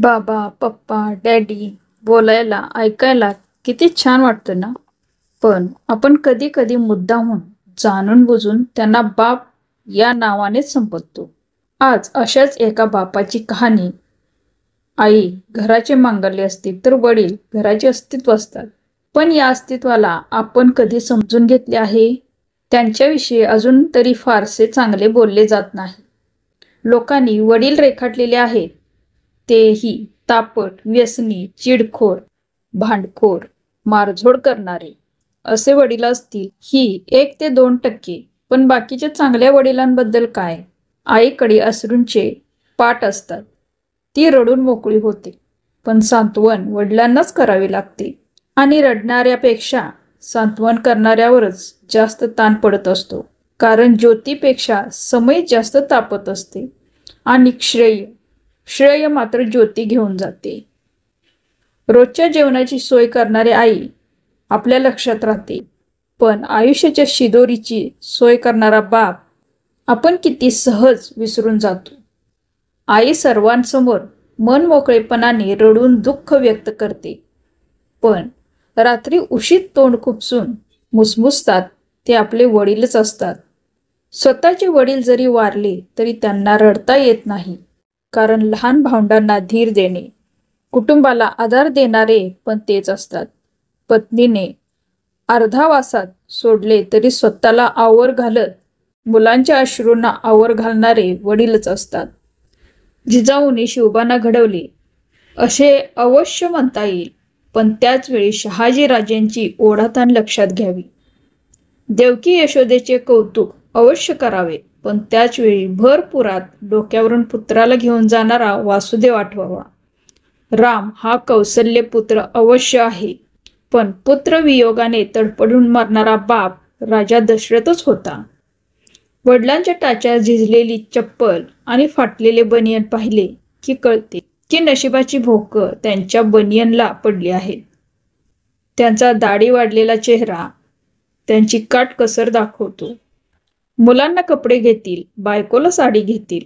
बाबा, पप्पा, डॅडी बोलायला, ऐकायला किती छान वाटतं ना. पण आपण कधी कधी मुद्दामून जाणून बुजून त्यांना बाप या नावानेच संबोधतो. आज अशाच एका बापाची कहाणी. आई घराचे मांगल्य असते तर वडील घराचे अस्तित्व असतात. पण या अस्तित्वाला आपण कधी समजून घेतले आहे? त्यांच्याविषयी अजून तरी फारसे चांगले बोलले जात नाही. लोकांनी वडील रेखाटलेले आहेत, तेही तापट, व्यसनी, चिडखोर, भांडखोर, मारझोड करणारे असे वडील असतील ही 1 ते 2%. पण बाकीच्या चांगल्या वडिलांबद्दल काय? आईकडे अश्रूंचे पाट असतात. ती रडून मोकळी होते. पण सांत्वन वडिलांनाच करावे लागते. आणि रडणाऱ्यापेक्षा सांत्वन करणाऱ्यावरच जास्त ताण पडत असतो. कारण ज्योतीपेक्षा समय जास्त तापत असते. आणि श्रेय मात्र ज्योती घेऊन जाते. रोजच्या जेवणाची सोय करणारी आई आपल्या लक्षात राहते. पण आयुष्याच्या शिदोरीची सोय करणारा बाप आपण किती सहज विसरून जातो. आई सर्वांसमोर मन मोकळेपणाने रडून दुःख व्यक्त करते. पण रात्री उशीत तोंड खुपसून मुसमुसतात ते आपले वडीलच असतात. स्वतःचे वडील जरी वारले तरी त्यांना रडता येत नाही. कारण लहान भावंडांना धीर देणे, कुटुंबाला आधार देणारे पण तेच असतात. पत्नीने अर्धावासात सोडले तरी स्वतःला आवर घालत मुलांच्या अश्रूंना आवर घालणारे वडीलच असतात. जिजाऊने शिवबांना घडवले असे अवश्य म्हणता येईल. पण त्याचवेळी शहाजीराजेंची ओढाताण लक्षात घ्यावी. देवकी यशोदेचे कौतुक अवश्य करावे. पण त्याचवेळी भरपुरात डोक्यावरून पुत्राला घेऊन जाणारा वासुदेव आठवावा. राम हा कौसल्यपुत्र अवश्य आहे. पण पुत्रवियोगाने तडफडून मरणारा बाप राजा दशरथच होता. वडिलांच्या टाच्यात झिजलेली चप्पल आणि फाटलेले बनियन पाहिले की कळते की नशिबाची भोकं त्यांच्या बनियनला पडली आहेत. त्यांचा दाढी वाढलेला चेहरा त्यांची काटकसर दाखवतो. मुलांना कपडे घेतील, बायकोला साडी घेतील,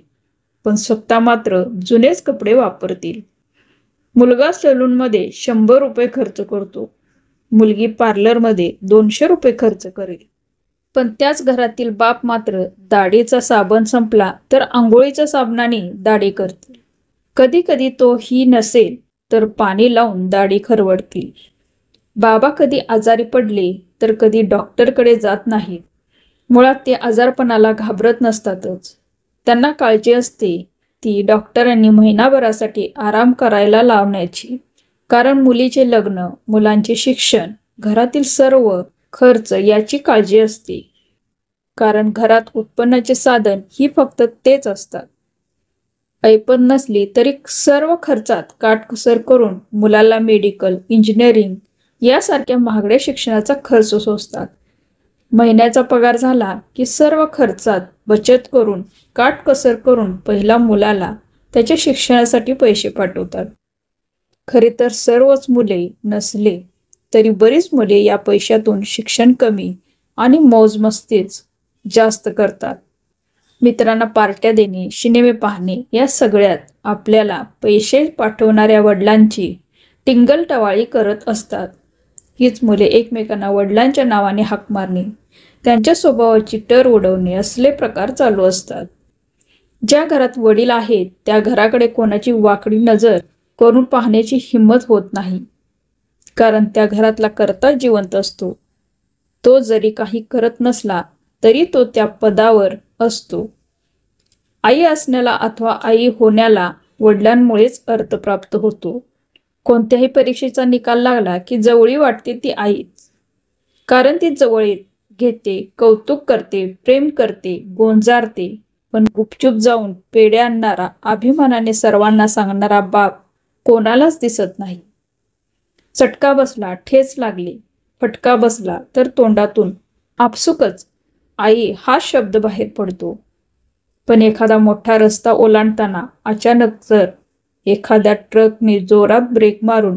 पण स्वतः मात्र जुनेच कपडे वापरतील. मुलगा सलूनमध्ये 100 रुपये खर्च करतो, मुलगी पार्लरमध्ये 200 रुपये खर्च करेल. पण त्याच घरातील बाप मात्र दाढीचा साबण संपला तर आंघोळीच्या साबणाने दाढी करतील. कधी कधी तो ही नसेल तर पाणी लावून दाढी खरवडतील. बाबा कधी आजारी पडले तर कधी डॉक्टरकडे जात नाहीत. मुळात ते आजारपणाला घाबरत नसतातच. त्यांना काळजी असते ती डॉक्टरांनी महिनाभरासाठी आराम करायला लावण्याची. कारण मुलीचे लग्न, मुलांचे शिक्षण, घरातील सर्व खर्च याची काळजी असते. कारण घरात उत्पन्नाचे साधन ही फक्त तेच असतात. ऐपत नसली तरी सर्व खर्चात काटकसर करून मुलाला मेडिकल, इंजिनिअरिंग यासारख्या महागड्या शिक्षणाचा खर्च सोसतात. महिन्याचा पगार झाला की सर्व खर्चात बचत करून, काटकसर करून पहिला मुलाला त्याच्या शिक्षणासाठी पैसे पाठवतात. खरे तर सर्वच मुले नसले तरी बरीच मुले या पैशातून शिक्षण कमी आणि मौजमस्तीच जास्त करतात. मित्रांना पार्ट्या देणे, सिनेमे पाहणे या सगळ्यात आपल्याला पैसे पाठवणाऱ्या वडिलांची टिंगलटवाळी करत असतात. हीच मुले एकमेकांना वडिलांच्या नावाने हाक मारणे, त्यांच्या स्वभावाची टर उडवणे असले प्रकार चालू असतात. ज्या घरात वडील आहेत त्या घराकडे कोणाची वाकडी नजर करून पाहण्याची हिंमत होत नाही. कारण त्या घरातला कर्ता जिवंत असतो. तो जरी काही करत नसला तरी तो त्या पदावर असतो. आई असण्याला अथवा आई होण्याला वडिलांमुळेच अर्थ प्राप्त होतो. कोणत्याही परीक्षेचा निकाल लागला की जवळी वाटते ती आईच. कारण ती जवळ घेते, कौतुक करते, प्रेम करते, गोंजारते. पण गुपचूप जाऊन पेढे आणणारा, अभिमानाने सर्वांना सांगणारा बाप कोणालाच दिसत नाही. चटका बसला, ठेच लागली, फटका बसला तर तोंडातून आपसुकच आई हा शब्द बाहेर पडतो. पण एखादा मोठा रस्ता ओलांडताना अचानक जर एखाद्या ट्रकने जोरात ब्रेक मारून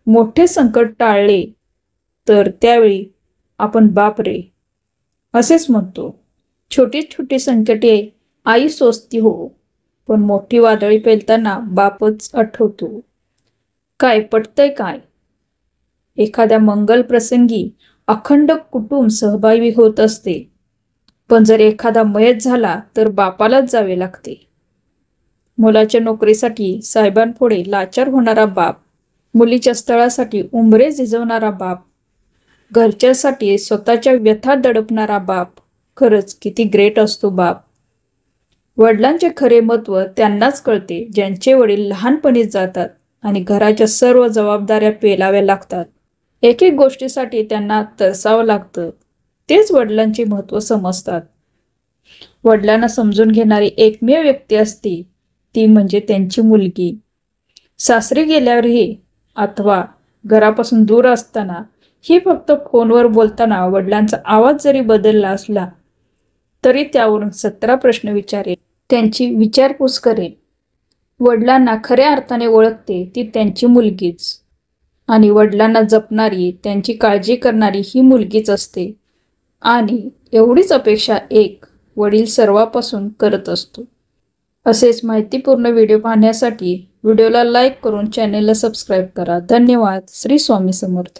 मोठे संकट टाळले तर त्यावेळी आपण बाप रे असेच म्हणतो. छोटी छोटी संकटे आई सोसती हो, पण मोठी वादळी पेलताना बापच आठवतो. काय पटतंय काय? एखाद्या मंगल प्रसंगी अखंड कुटुंब सहभागी होत असते, पण जर एखादा मयत झाला तर बापालाच जावे लागते. मुलाच्या नोकरीसाठी साहेबांपुढे लाचार होणारा बाप, मुलीच्या स्थळासाठी उंबरे झिजवणारा बाप, घरच्यासाठी स्वतःच्या व्यथा दडपणारा बाप, खरंच किती ग्रेट असतो बाप. वडिलांचे खरे महत्त्व त्यांनाच कळते ज्यांचे वडील लहानपणीच जातात आणि घराच्या सर्व जबाबदाऱ्या पेलाव्या लागतात. एक एक गोष्टीसाठी त्यांना तरसावं लागतं. तेच वडिलांचे महत्त्व समजतात. वडिलांना समजून घेणारी एकमेव व्यक्ती असते ती म्हणजे त्यांची मुलगी. सासरी गेल्यावरही अथवा घरापासून दूर असताना ही फक्त फोनवर बोलताना वडिलांचा आवाज जरी बदलला असला तरी त्यावरून 17 प्रश्न विचारेल, त्यांची विचारपूस करेल. वडिलांना खऱ्या अर्थाने ओळखते ती त्यांची मुलगीच आणि वडिलांना जपणारी, त्यांची काळजी करणारी ही मुलगीच असते. आणि एवढीच अपेक्षा एक वडील सर्वापासून करत असतो. असेच माहितीपूर्ण व्हिडिओ पाहण्यासाठी व्हिडिओला लाईक करून चॅनेलला सबस्क्राईब करा. धन्यवाद. श्री स्वामी समर्थ.